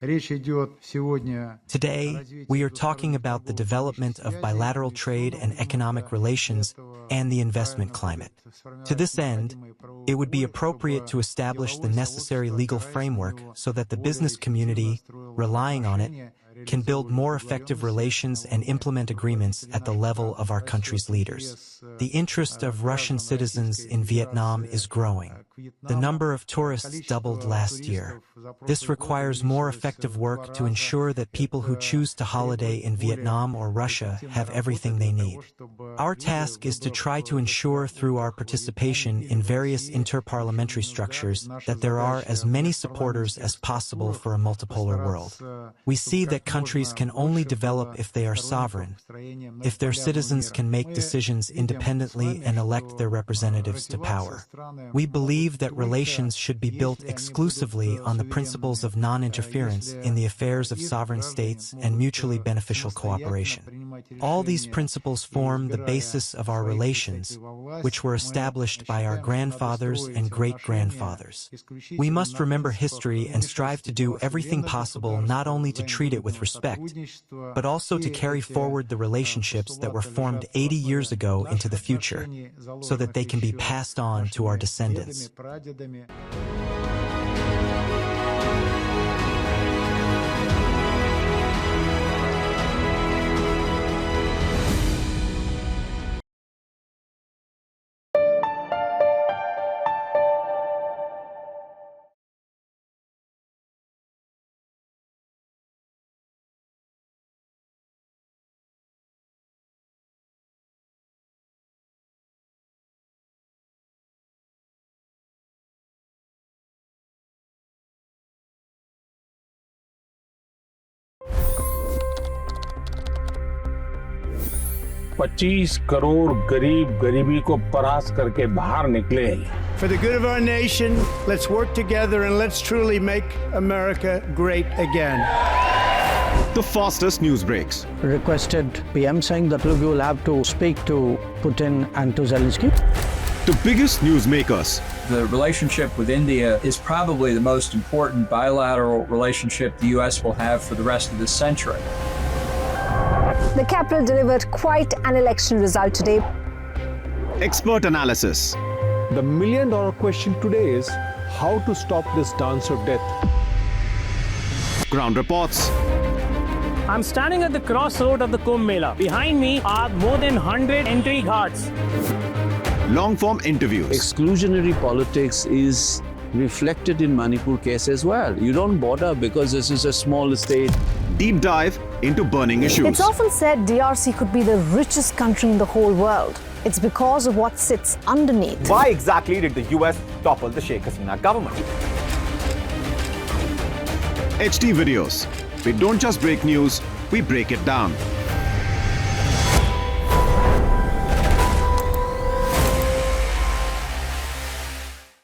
Today, we are talking about the development of bilateral trade and economic relations and the investment climate. To this end, it would be appropriate to establish the necessary legal framework so that the business community, relying on it, can build more effective relations and implement agreements at the level of our country's leaders. The interest of Russian citizens in Vietnam is growing. The number of tourists doubled last year. This requires more effective work to ensure that people who choose to holiday in Vietnam or Russia have everything they need. Our task is to try to ensure through our participation in various interparliamentary structures that there are as many supporters as possible for a multipolar world. We see that countries can only develop if they are sovereign, if their citizens can make decisions independently and elect their representatives to power. We believe that relations should be built exclusively on the principles of non-interference in the affairs of sovereign states and mutually beneficial cooperation. All these principles form the basis of our relations, which were established by our grandfathers and great-grandfathers. We must remember history and strive to do everything possible not only to treat it with respect, but also to carry forward the relationships that were formed 80 years ago into the future, so that they can be passed on to our descendants. $25 crore गरीब गरीबी को परास्त करके बाहर निकले। For the good of our nation, let's work together and let's truly make America great again. The fastest news breaks. Requested PM saying that we will have to speak to Putin and to Zelensky. The biggest newsmakers. The relationship with India is probably the most important bilateral relationship the U.S. will have for the rest of this century. The capital delivered quite an election result today. Expert analysis. The million-dollar question today is how to stop this dance of death. Ground reports. I'm standing at the crossroad of the Kumbh Mela. Behind me are more than 100 entry ghats. Long-form interviews. Exclusionary politics is reflected in Manipur case as well. You don't bother because this is a small state. Deep dive into burning issues. It's often said DRC could be the richest country in the whole world. It's because of what sits underneath. Why exactly did the US topple the Sheikh Hasina government? HD videos. We don't just break news, we break it down.